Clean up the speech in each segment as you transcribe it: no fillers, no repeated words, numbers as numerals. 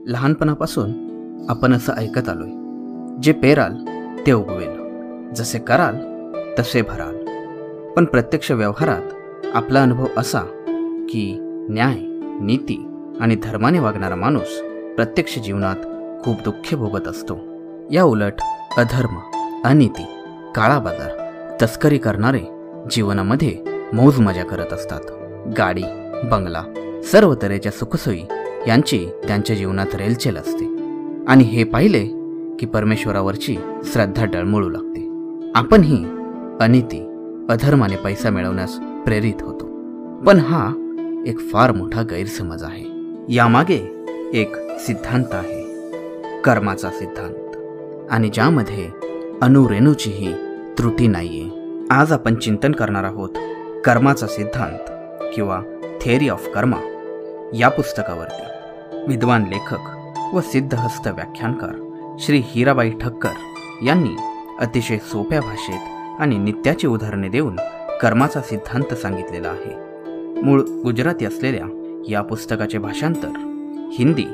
लहानपणापासून आपण असं ऐकत आलोय, जे पेराल ते उगवेल, जसे कराल तसे भराल. पण प्रत्यक्ष व्यवहारात आपला अनुभव असा की न्याय, नीती आणि धर्माने वागणारा माणूस प्रत्यक्ष जीवनात खूप दुःख भोगत असतो. या उलट अधर्म, अनीती, काळा बाजार, तस्करी करणारे जीवनामध्ये मौज मजा करत असतात. गाडी, बंगला, सर्व तऱ्हेच्या सुखसोयी यांची त्यांच्या जीवनात रेलचेल असते. आणि हे पाहिले की परमेश्वरावरची श्रद्धा डळमळू लागते. आपणही अनीती, अधर्माने पैसा मिळवण्यास प्रेरित होतो. पण हा एक फार मोठा गैरसमज आहे. यामागे एक सिद्धांत आहे, कर्माचा सिद्धांत, आणि ज्यामध्ये अणुरेणूचीही त्रुटी नाहीये. आज आपण चिंतन करणार आहोत कर्माचा सिद्धांत किंवा थेअरी ऑफ कर्मा या पुस्तकावरती. विद्वान लेखक व सिद्धहस्त व्याख्यानकार श्री हिराबाई ठक्कर यांनी अतिशय सोप्या भाषेत आणि नित्याची उदाहरणे देऊन कर्माचा सिद्धांत सांगितलेला आहे. मूळ गुजराती असलेल्या या पुस्तकाचे भाषांतर हिंदी,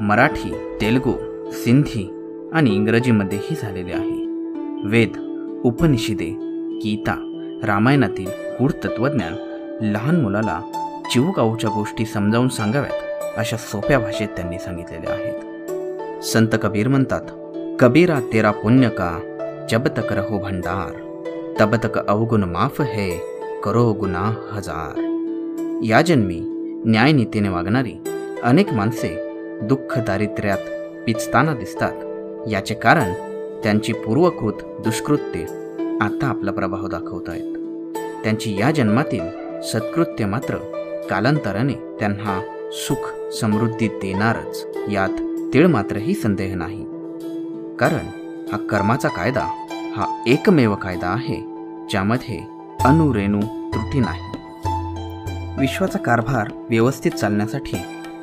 मराठी, तेलुगू, सिंधी आणि इंग्रजीमध्येही झालेले आहे. वेद, उपनिषदे, गीता, रामायणातील गूढ तत्वज्ञान लहान मुलाला चिवकाऊच्या गोष्टी समजावून सांगाव्यात अशा सोप्या भाषेत त्यांनी सांगितलेल्या आहेत. संत कबीर म्हणतात, कबीरा तेरा पुण्य का जब तक रहो भंडार, तब तक अवगुण माफ है करो गुनाह हजार. या जन्मी न्यायनीतीने वागणारी अनेक माणसे दुःख दारिद्र्यात पिचताना दिसतात. याचे कारण त्यांची पूर्वकृत दुष्कृत्ये आता आपला प्रभाव दाखवत आहेत. त्यांची या जन्मातील सत्कृत्य मात्र कालांतराने त्यांना सुख समृद्धी देणारच, यात तीळ मात्रही संदेह नाही. कारण हा कर्माचा कायदा हा एकमेव कायदा आहे ज्यामध्ये अणुरेणू त्रुटी नाही. विश्वाचा कारभार व्यवस्थित चालण्यासाठी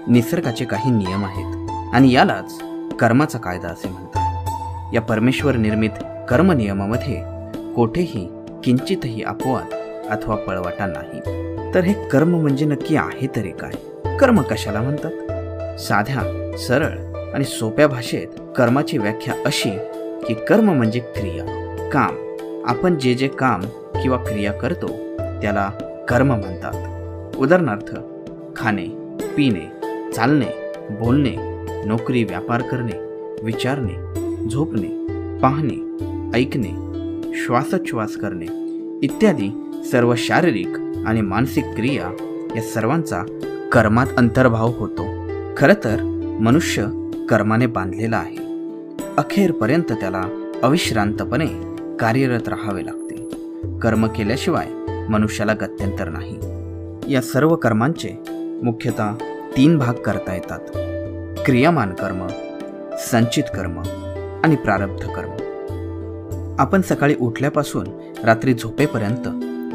निसर्गाचे काही नियम आहेत आणि यालाच कर्माचा कायदा असे म्हणतात. या परमेश्वर निर्मित कर्मनियमामध्ये कोठेही किंचितही अपवाद अथवा पळवाटा नाही. तर हे कर्म म्हणजे नक्की आहे तरी काय? कर्म कशाला म्हणतात? साध्या, सरळ आणि सोप्या भाषेत कर्माची व्याख्या अशी की कर्म म्हणजे क्रिया, काम. आपण जे जे काम किंवा क्रिया करतो त्याला कर्म म्हणतात. उदाहरणार्थ, खाणे, पिणे, चालणे, बोलणे, नोकरी, व्यापार करणे, विचारणे, झोपणे, पाहणे, ऐकणे, श्वासोच्छ्वास करणे इत्यादी सर्व शारीरिक आणि मानसिक क्रिया या सर्वांचा कर्मात अंतर्भाव होतो. खरं तर मनुष्य कर्माने बांधलेला आहे. अखेरपर्यंत त्याला अविश्रांतपणे कार्यरत राहावे लागते. कर्म केल्याशिवाय मनुष्याला गत्यंतर नाही. या सर्व कर्मांचे मुख्यतः 3 भाग करता येतात: क्रियामान कर्म, संचित कर्म आणि प्रारब्ध कर्म. आपण सकाळी उठल्यापासून रात्री झोपेपर्यंत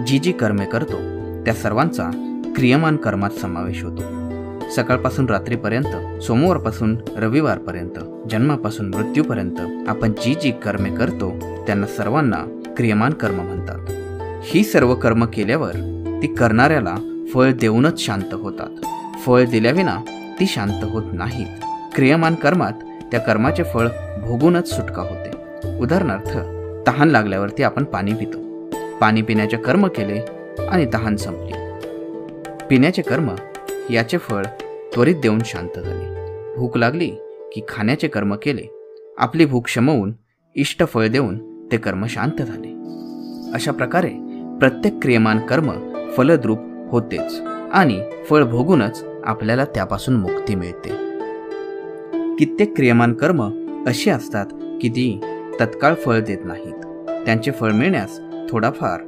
जी जी कर्मे करतो त्या सर्वांचा क्रियमान कर्मात समावेश होतो. सकाळपासून रात्रीपर्यंत, सोमवारपासून रविवारपर्यंत, जन्मापासून मृत्यूपर्यंत आपण जी जी कर्मे करतो त्यांना सर्वांना क्रियमान कर्म म्हणतात. ही सर्व कर्म केल्यावर ती करणाऱ्याला फळ देऊनच शांत होतात. फळ दिल्याविना ती शांत होत नाहीत. क्रियमान कर्मात त्या कर्माचे फळ भोगूनच सुटका होते. उदाहरणार्थ, तहान लागल्यावरती आपण पाणी पितो. पाणी पिण्याचे कर्म केले आणि तहान संपली. पिण्याचे कर्म याचे फळ त्वरित देऊन शांत झाले. भूक लागली की खाण्याचे कर्म केले. आपली भूक शमवून इष्ट फळ देऊन ते कर्म शांत झाले. अशा प्रकारे प्रत्येक क्रियमान कर्म फलद्रूप होतेच आणि फळ भोगूनच आपल्याला त्यापासून मुक्ती मिळते. कित्येक क्रियमान कर्म अशी असतात की ती तत्काळ फळ देत नाहीत. त्यांचे फळ मिळण्यास थोडाफार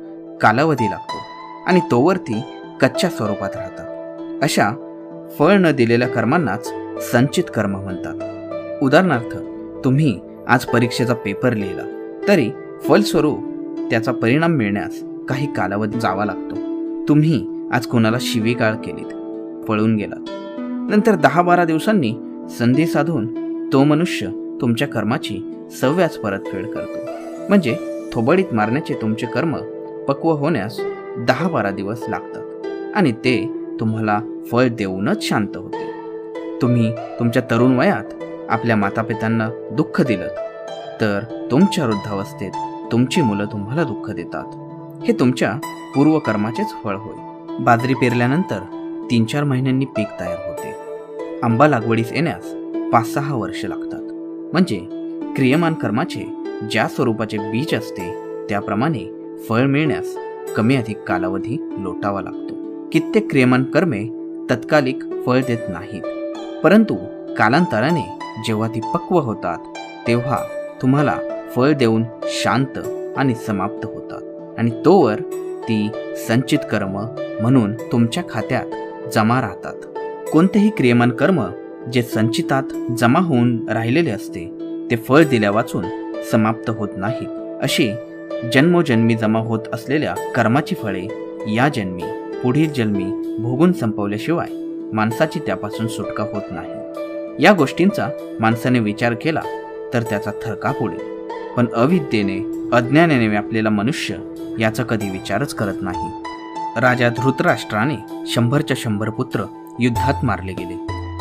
कालावधी लागतो आणि तोवर ती कच्च्या स्वरूपात राहतात. अशा फळ न दिलेल्या कर्मांनाच संचित कर्म म्हणतात. उदाहरणार्थ, तुम्ही आज परीक्षेचा पेपर लिहिला तरी फलस्वरूप त्याचा परिणाम मिळण्यास काही कालावधी जावा लागतो. तुम्ही आज कोणाला शिवीगाळ केलीत, पळून गेलात, नंतर 10-12 दिवसांनी संधी साधून तो मनुष्य तुमच्या कर्माची सव्याच परतफेड करतो. म्हणजे थोबडीत मारण्याचे तुमचे कर्म पक्व होण्यास 10-12 दिवस लागतात आणि ते तुम्हाला फळ देऊनच शांत होते. तुम्ही तुमच्या तरुण वयात आपल्या मातापित्यांना दुःख दिलं तर तुमच्या वृद्धावस्थेत तुमची मुलं तुम्हाला दुःख देतात. हे तुमच्या पूर्वकर्माचेच फळ होय. बाजरी पेरल्यानंतर 3-4 महिन्यांनी पीक तयार होते. आंबा लागवडीस येण्यास 5-6 वर्ष लागतात. म्हणजे क्रियमान कर्माचे ज्या स्वरूपाचे बीज असते त्याप्रमाणे फळ मिळण्यास कमी अधिक कालावधी लोटावा लागतो. कित्येक क्रियमान कर्मे तत्कालिक फळ देत नाहीत, परंतु कालांतराने जेव्हा ती पक्व होतात तेव्हा तुम्हाला फळ देऊन शांत आणि समाप्त होतात आणि तोवर ती संचित कर्म म्हणून तुमच्या खात्यात जमा राहतात. कोणतेही क्रियमान कर्म जे संचितात जमा होऊन राहिलेले असते ते फळ दिल्या वाचून समाप्त होत नाहीत. अशी जन्मोजन्मी जमा होत असलेल्या कर्माची फळे या जन्मी पुढील जन्मी भोगून संपवल्याशिवाय माणसाची त्यापासून सुटका होत नाही. या गोष्टींचा माणसाने विचार केला तर त्याचा थरकाप उडेल, पण अविद्येने अज्ञानाने व्यापलेला मनुष्य याचा कधी विचारच करत नाही. राजा धृतराष्ट्राने 100च्या 100 पुत्र युद्धात मारले गेले.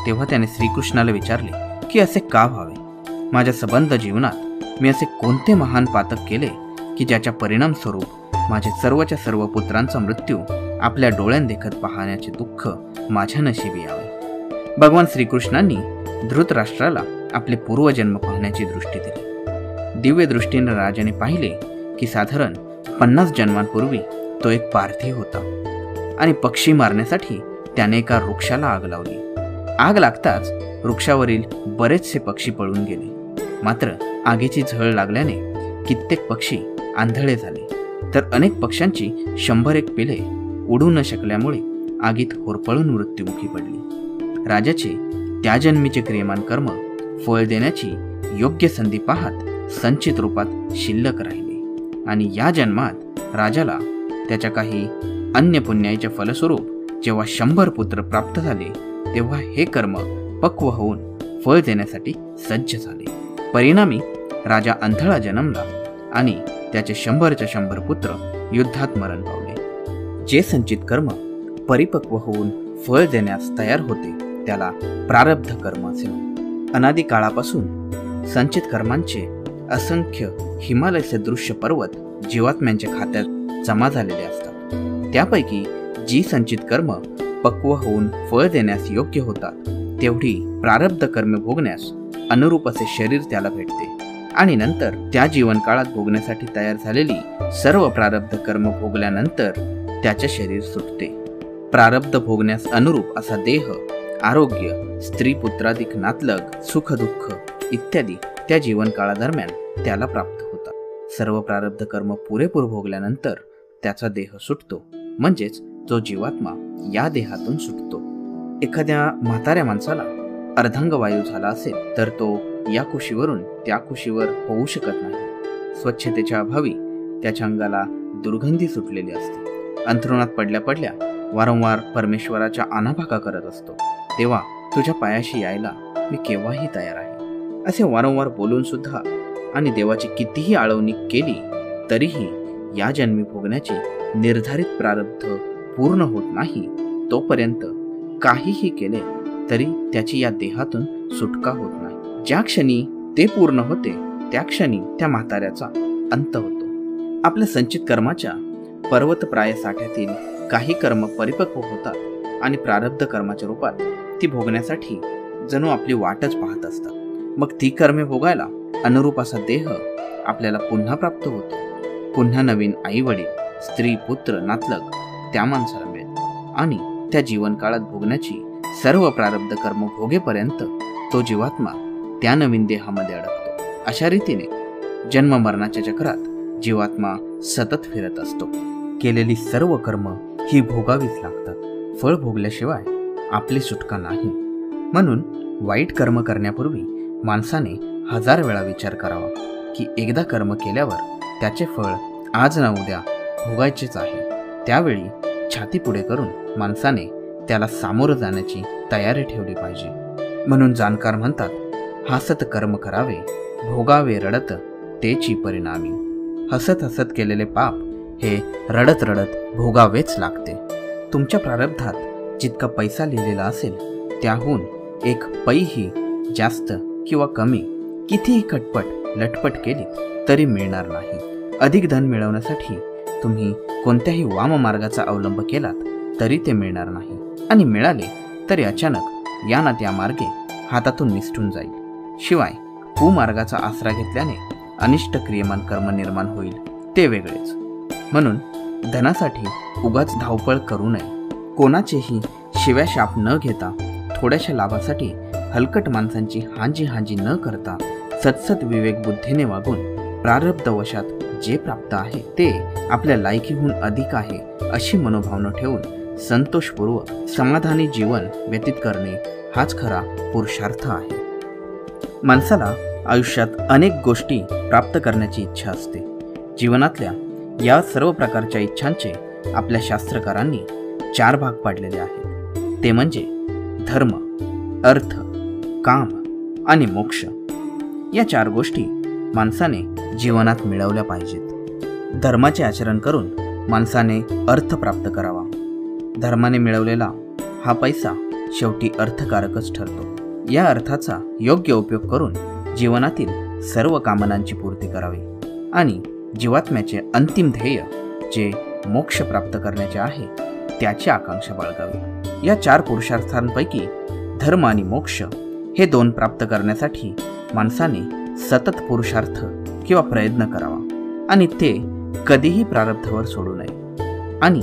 तेव्हा त्याने श्रीकृष्णाला विचारले की असे का व्हावे? माझ्या संबंध जीवनात मी असे कोणते महान पातक केले की ज्याच्या परिणाम स्वरूप माझे सर्वच्या सर्व पुत्रांचा मृत्यू आपल्या डोळ्यांदेखत पाहण्याचे दुःख माझ्या नशिबी यावे. भगवान श्रीकृष्णांनी धृतराष्ट्राला आपले पूर्वजन्म पाहण्याची दृष्टी दिली. दिव्य दृष्टीने राजाने पाहिले की साधारण 50 जन्मांपूर्वी तो एक पारधी होता आणि पक्षी मारण्यासाठी त्याने एका वृक्षाला आग लावली. आग लागताच वृक्षावरील बरेचसे पक्षी पळून गेले. मात्र आगीची झळ लागल्याने कित्येक पक्षी आंधळे झाले, तर अनेक पक्ष्यांची 101 पिले उडू न शकल्यामुळे आगीत होरपळून मृत्युमुखी पडली. राजाचे त्या जन्मीचे क्रियमान कर्म फळ देण्याची योग्य संधी पाहत संचित रूपात शिल्लक राहिले आणि या जन्मात राजाला त्याच्या काही अन्य पुण्याच्या फलस्वरूप जेव्हा 100 पुत्र प्राप्त झाले तेव्हा हे कर्म पक्व होऊन फळ देण्यासाठी सज्ज झाले. परिणामी राजा अंधळा जन्मला आणि त्याचे 100च्या 100 पुत्र युद्धात मरण पावले. जे संचित कर्म परिपक्व होऊन फळ देण्यास तयार होते त्याला प्रारब्ध कर्म असे म्हणतात. अनादी काळापासून संचित कर्मांचे असंख्य हिमालय सदृश्य पर्वत जीवात्म्यांच्या खात्यात जमा झालेले असतात. त्यापैकी जी संचित कर्म पक्व होऊन फळ देण्यास योग्य होतात तेवढी प्रारब्ध कर्मे भोगण्यास अनुरूप असे शरीर त्याला भेटते आणि नंतर त्या जीवनकाळात भोगण्यासाठी तयार झालेली सर्व प्रारब्ध कर्म भोगल्यानंतर त्याचे शरीर सुटते. प्रारब्ध भोगण्यास अनुरूप असा देह, आरोग्य, स्त्री पुत्राधिक नातलग, सुख दुःख इत्यादी त्या जीवनकाळादरम्यान त्याला प्राप्त होतात. सर्व प्रारब्ध कर्म पुरेपूर भोगल्यानंतर त्याचा देह सुटतो, म्हणजेच जो जीवात्मा या देहातून सुटतो. एखाद्या म्हाताऱ्या माणसाला अर्धांगवायू झाला असेल तर तो या कुशीवरून त्या कुशीवर होऊ शकत नाही. स्वच्छतेच्या अभावी त्याच्या अंगाला दुर्गंधी सुटलेली असते. अंथरुणात पडल्या पडल्या वारंवार परमेश्वराच्या आनाभाका करत असतो. तेव्हा तुझ्या पायाशी यायला मी केव्हाही तयार आहे असे वारंवार बोलून सुद्धा आणि देवाची कितीही आळवणी केली तरीही या जन्मी भोगण्याचे निर्धारित प्रारब्ध पूर्ण होत नाही तोपर्यंत काहीही केले तरी त्याची या देहातून सुटका होत नाही. ज्या क्षणी ते पूर्ण होते त्या क्षणी त्या म्हाताऱ्याचा अंत होतो. आपल्या संचित कर्माच्या पर्वतप्राय साठ्यातील काही कर्म परिपक्व होतात आणि प्रारब्ध कर्माच्या रूपात ती भोगण्यासाठी जणू आपली वाटच पाहत असतात. मग ती कर्मे भोगायला अनुरूप असा देह आपल्याला पुन्हा प्राप्त होतो. पुन्हा नवीन आई वडील, स्त्री पुत्र नातलग त्या माणसाला मिळेल आणि त्या जीवनकाळात भोगण्याची सर्व प्रारब्ध कर्म भोगेपर्यंत तो जीवात्मा त्या नवीन देहामध्ये अडकतो. अशा रीतीने जन्म मरणाच्या चक्रात जीवात्मा सतत फिरत असतो. केलेली सर्व कर्म ही भोगावीच लागतात. फळ भोगल्याशिवाय आपली सुटका नाही. म्हणून वाईट कर्म करण्यापूर्वी माणसाने 1000 वेळा विचार करावा की एकदा कर्म केल्यावर त्याचे फळ आज ना उद्या भोगायचेच आहे. त्यावेळी छाती पुढे करून माणसाने त्याला सामोरं जाण्याची तयारी ठेवली पाहिजे. म्हणून जाणकार म्हणतात, हसत कर्म करावे, भोगावे रडत तेची परिणामी. हसत हसत केलेले पाप हे रडत रडत भोगावेच लागते. तुमच्या प्रारब्धात जितका पैसा लिहिलेला असेल त्याहून एक पैही जास्त किंवा कमी कितीही खटपट लटपट केली तरी मिळणार नाही. अधिक धन मिळवण्यासाठी तुम्ही कोणत्याही वाम मार्गाचा अवलंब केलात तरी ते मिळणार नाही, आणि मिळाले तरी अचानक या ना त्या मार्गे हातातून निसटून जाईल. शिवाय कुमार्गाचा आसरा घेतल्याने अनिष्ट क्रियमान कर्म निर्माण होईल ते वेगळेच. म्हणून धनासाठी उगाच धावपळ करू नये. कोणाचेही शिव्या शाप न घेता, थोड्याशा लाभासाठी हलकट माणसांची हांजी न करता सतसत विवेक बुद्धीने वागून प्रारब्धवशात जे प्राप्त आहे ते आपल्या लायकीहून अधिक आहे अशी मनोभावना ठेवून संतोषपूर्वक समाधानी जीवन व्यतीत करणे हाच खरा पुरुषार्थ आहे. माणसाला आयुष्यात अनेक गोष्टी प्राप्त करण्याची इच्छा असते. जीवनातल्या या सर्व प्रकारच्या इच्छांचे आपल्या शास्त्रकारांनी 4 भाग पाडलेले आहेत. ते म्हणजे धर्म, अर्थ, काम आणि मोक्ष. या 4 गोष्टी माणसाने जीवनात मिळवल्या पाहिजेत. धर्माचे आचरण करून माणसाने अर्थ प्राप्त करावा. धर्माने मिळवलेला हा पैसा शेवटी अर्थकारकच ठरतो. या अर्थाचा योग्य उपयोग करून जीवनातील सर्व कामनांची पूर्ती करावी आणि जीवात्म्याचे अंतिम ध्येय जे मोक्ष प्राप्त करण्याचे आहे त्याची आकांक्षा बाळगावी. या 4 पुरुषार्थांपैकी धर्म आणि मोक्ष हे 2 प्राप्त करण्यासाठी माणसाने सतत पुरुषार्थ किंवा प्रयत्न करावा आणि ते कधीही प्रारब्धावर सोडू नये. आणि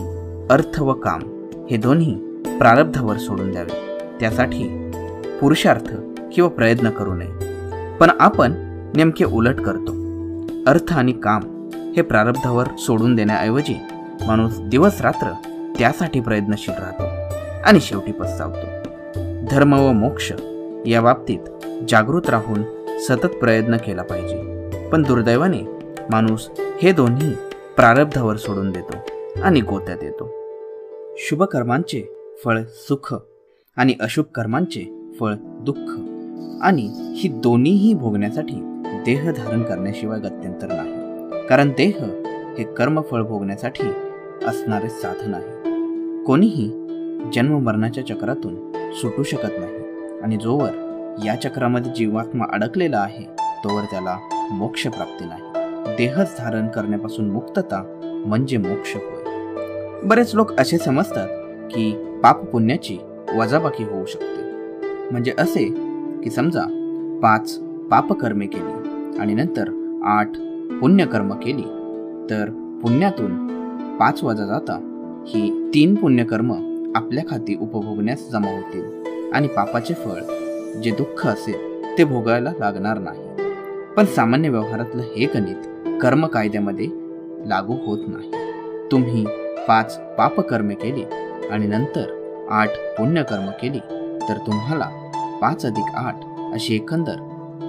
अर्थ व काम हे दोन्ही प्रारब्धावर सोडून द्यावे. त्यासाठी पुरुषार्थ किंवा प्रयत्न करू नये. पण आपण नेमके उलट करतो. अर्थ आणि काम हे प्रारब्धावर सोडून देण्याऐवजी माणूस दिवस रात्र त्यासाठी प्रयत्नशील राहतो आणि शेवटी पस्तावतो. धर्म व मोक्ष या बाबतीत जागृत राहून सतत प्रयत्न केला पाहिजे. पण दुर्दैवाने माणूस हे दोन्ही प्रारब्धावर सोडून देतो आणि गोत्यात येतो. शुभ कर्मांचे फळ सुख आणि अशुभ कर्मांचे फळ दुःख, आणि ही दोन्हीही भोगण्यासाठी देह धारण करण्याशिवाय गत्यंतर नाही. कारण देह हे कर्मफळ भोगण्यासाठी असणारे साधन आहे. कोणीही जन्म मरणाच्या चक्रातून सुटू शकत नाही, आणि जोवर या चक्रामध्ये जीवात्मा अडकलेला आहे तोवर त्याला मोक्ष प्राप्ती नाही. देहच धारण करण्यापासून मुक्तता म्हणजे मोक्ष होय. बरेच लोक असे समजतात की पाप पुण्याची वजाबाकी होऊ शकते. म्हणजे असे की समजा 5 पापकर्मे केली आणि नंतर 8 पुण्यकर्म केली तर पुण्यातून 5 वजा जाता ही 3 पुण्यकर्म आपल्या खाती उपभोगण्यास जमा होतील आणि पापाचे फळ जे दुःख असेल ते भोगायला लागणार नाही. पण सामान्य व्यवहारातलं हे गणित कर्म कायद्यामध्ये लागू होत नाही. तुम्ही 5 पापकर्मे केली आणि नंतर 8 पुण्यकर्म केली तर तुम्हाला 5 + 8 अशी एकंदर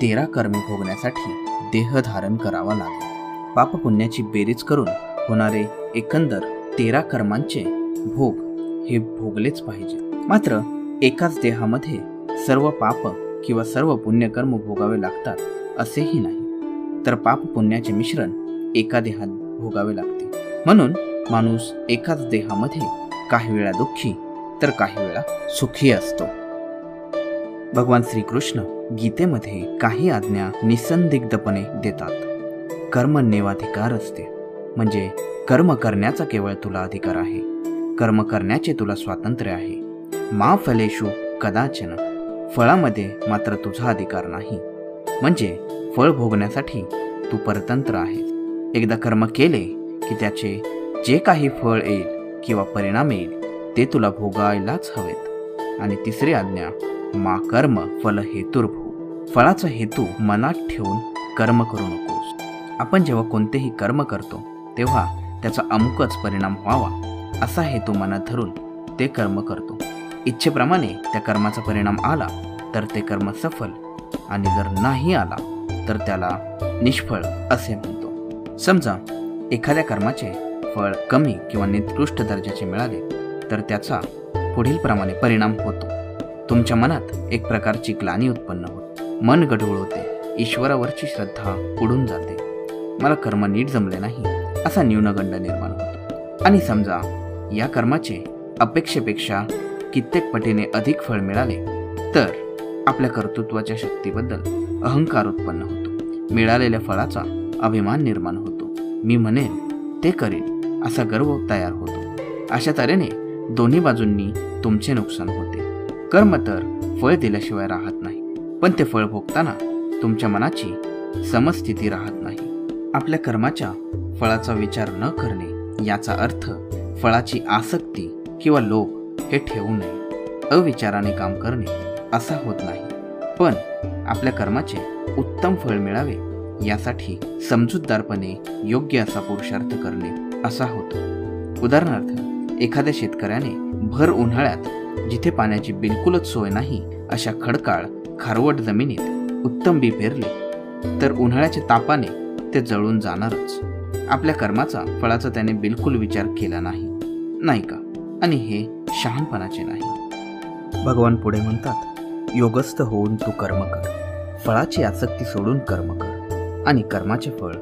13 कर्मे भोगण्यासाठी देह धारण करावा लागेल. पाप पुण्याची बेरीज करून होणारे एकंदर 13 कर्मांचे भोग हे भोगलेच पाहिजे. मात्र एकाच देहामध्ये सर्व पाप किंवा सर्व पुण्यकर्म भोगावे लागतात असेही नाही, तर पाप पुण्याचे मिश्रण एका देहात भोगावे लागते. म्हणून माणूस एकाच देहामध्ये काही वेळा दुःखी तर काही वेळा सुखी असतो. भगवान श्रीकृष्ण गीतेमध्ये काही आज्ञा निसंदिग्धपणे देतात. कर्मण्येवाधिकार असते, म्हणजे कर्म करण्याचा केवळ तुला अधिकार आहे. कर्म करण्याचे तुला स्वातंत्र्य आहे. मा फलेषु कदाचन, फळामध्ये मात्र तुझा अधिकार नाही. म्हणजे फळ भोगण्यासाठी तू परतंत्र आहेस. एकदा कर्म केले की त्याचे जे काही फळ येईल किंवा परिणाम येईल ते तुला भोगायलाच हवेत. आणि तिसरी आज्ञा मा कर्म फल हेतुर्भू, फळाचा हेतू मनात ठेवून कर्म करू नकोस. आपण जेव्हा कोणतेही कर्म करतो तेव्हा त्याचा अमुकच परिणाम व्हावा असा हेतू मनात धरून ते कर्म करतो. इच्छेप्रमाणे त्या कर्माचा परिणाम आला तर ते कर्म सफल, आणि जर नाही आला तर त्याला निष्फळ असे म्हणतो. समजा एखाद्या कर्माचे फळ कमी किंवा निकृष्ट दर्जाचे मिळाले तर त्याचा पुढील प्रमाणे परिणाम होतो. तुमच्या मनात एक प्रकारची ग्लानी उत्पन्न होते, मन गढूळ होते, ईश्वरावरची श्रद्धा उडून जाते. मला कर्म नीट जमले नाही असा न्यूनगंड निर्माण होतो. आणि समजा या कर्माचे अपेक्षेपेक्षा कित्येक पटीने अधिक फळ मिळाले तर आपल्या कर्तृत्वाच्या शक्तीबद्दल अहंकार उत्पन्न होतो. मिळालेल्या फळाचा अभिमान निर्माण होतो. मी म्हणेन ते करेन असा गर्व तयार होतो. अशा तऱ्हेने दोन्ही बाजूंनी तुमचे नुकसान होते. कर्म तर फळ दिल्याशिवाय राहत नाही, पण ते फळ भोगताना तुमच्या मनाची समस्थिती राहत नाही. आपल्या कर्माच्या फळाचा विचार न करणे याचा अर्थ फळाची आसक्ती किंवा लोभ हे ठेवू नये. अविचाराने काम करणे असा होत नाही, पण आपल्या कर्माचे उत्तम फळ मिळावे यासाठी समजूतदारपणे योग्य असा पुरुषार्थ करणे असा होतो. उदाहरणार्थ, एखाद्या शेतकऱ्याने भर उन्हाळ्यात जिथे पाण्याची बिलकुलच सोय नाही अशा खडकाळ खारवट जमिनीत उत्तम बी पेरले तर उन्हाळ्याच्या तापाने ते जळून जाणारच. आपल्या कर्माचा फळाचा त्याने बिलकुल विचार केला नाही का? आणि हे शहाणपणाचे नाही. भगवान पुढे म्हणतात, योगस्थ होऊन तू कर्म कर, फळाची आसक्ती सोडून कर्म कर, आणि कर्माचे फळ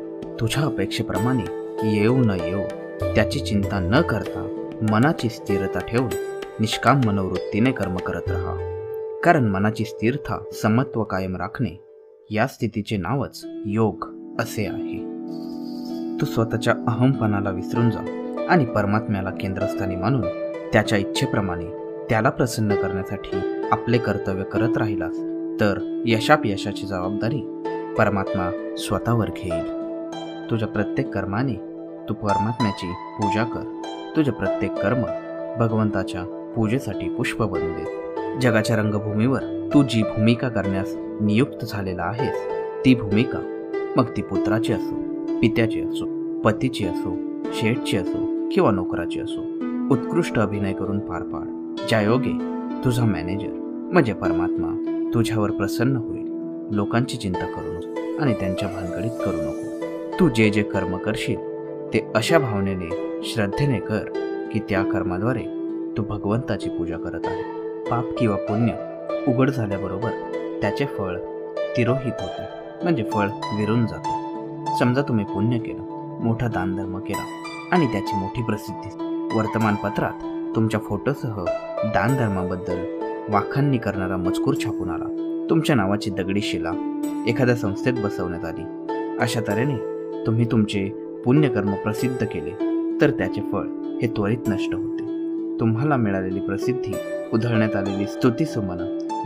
तुझ्या अपेक्षेप्रमाणे येऊ न येऊ त्याची चिंता न करता मनाची स्थिरता ठेवून निष्काम मनोवृत्तीने कर्म करत राहा. कारण मनाची स्थिरता, समत्व कायम राखणे या स्थितीचे नावच योग असे आहे. तू स्वतःच्या अहंपणाला विसरून जा आणि परमात्म्याला केंद्रस्थानी मानून त्याच्या इच्छेप्रमाणे त्याला प्रसन्न करण्यासाठी आपले कर्तव्य करत राहिलास तर यशापयशाची जबाबदारी परमात्मा स्वतःवर घेईल. तुझ्या प्रत्येक कर्माने तू परमात्म्याची पूजा कर. तुझे प्रत्येक कर्म भगवंताच्या पूजेसाठी पुष्प बनू दे. जगाच्या रंगभूमीवर तू जी भूमिका करण्यास नियुक्त झालेला आहेस ती भूमिका, मग ती पुत्राची असो, पित्याची असो, पतीची असो, शेठची असो किंवा नोकराची असो, उत्कृष्ट अभिनय करून पार पाड. ज्यायोगे तुझा मॅनेजर म्हणजे परमात्मा तुझ्यावर प्रसन्न होईल. लोकांची चिंता करू नको आणि त्यांच्या भानगडीत करू नको. तू जे जे कर्म करशील ते अशा भावनेने, श्रद्धेने कर की त्या कर्माद्वारे तू भगवंताची पूजा करत आहे. पाप किंवा पुण्य उघड झाल्याबरोबर त्याचे फळ तिरोहित होते, म्हणजे फळ विरून जाते. समजा तुम्ही पुण्य केलं, मोठा दानधर्म केला आणि त्याची मोठी प्रसिद्धी वर्तमानपत्रात तुमच्या फोटोसह दानधर्माबद्दल वाखाणणी करणारा मजकूर छापून आला. तुमच्या नावाची दगडी शिला एखाद्या संस्थेत बसवण्यात आली. अशा तऱ्हेने तुम्ही तुमचे पुण्यकर्म प्रसिद्ध केले तर त्याचे फळ हे त्वरित नष्ट होते. तुम्हाला मिळालेली प्रसिद्धी, उधळण्यात आलेली स्तुतीसुमन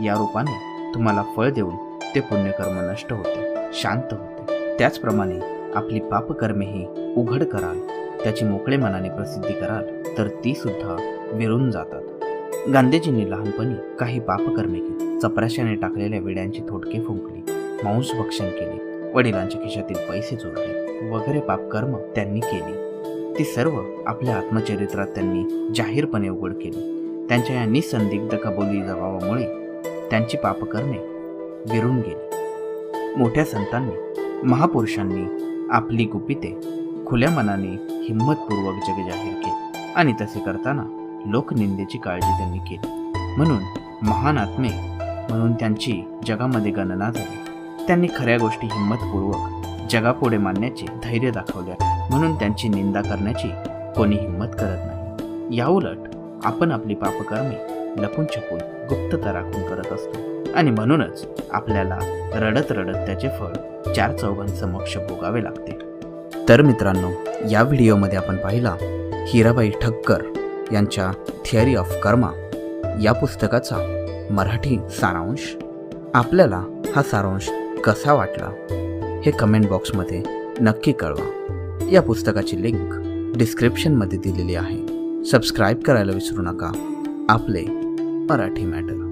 या रूपाने तुम्हाला फळ देऊन ते पुण्यकर्म नष्ट होते, शांत होते. त्याचप्रमाणे आपली पापकर्मेही उघड कराल, त्याची मोकळे मनाने प्रसिद्धी कराल तर ती सुद्धा विरून जातात. गांधीजींनी लहानपणी काही पापकर्मे केली. चपराशाने टाकलेल्या विड्यांची थोडके फुंकली, मांस भक्षण केले, वडिलांच्या खिशातील पैसे चोरले वगैरे पापकर्म त्यांनी केली. ती सर्व आपल्या आत्मचरित्रात त्यांनी जाहीरपणे उघड केली. त्यांच्या या निसंदिग्ध कबुली जबाबामुळे त्यांची पापकर्मे विरून गेली. मोठ्या संतांनी, महापुरुषांनी आपली गुपिते खुल्या मनाने हिंमतपूर्वक जग जाहीर केली आणि तसे करताना लोकनिंदेची काळजी त्यांनी केली. म्हणून महान आत्मे म्हणून त्यांची जगामध्ये गणना झाली. त्यांनी खऱ्या गोष्टी हिंमतपूर्वक जगापुढे मांडण्याचे धैर्य दाखवले, म्हणून त्यांची निंदा करण्याची कोणी हिंमत करत नाही. याउलट आपण आपली पापकर्मे लपून छपून गुप्तता राखून करत असतो आणि म्हणूनच आपल्याला रडत रडत त्याचे फळ चार चौघांसमक्ष भोगावे लागते. तर मित्रांनो, या व्हिडिओमध्ये आपण पाहिला हिराबाई ठक्कर यांच्या थिअरी ऑफ कर्मा या पुस्तकाचा मराठी सारांश. आपल्याला हा सारांश कसा वाटला हे कमेंट बॉक्समध्ये नक्की कळवा. या पुस्तकाची लिंक डिस्क्रिप्शनमध्ये दिलेली आहे. सबस्क्राईब करायला विसरू नका. आपले मराठी मॅटर.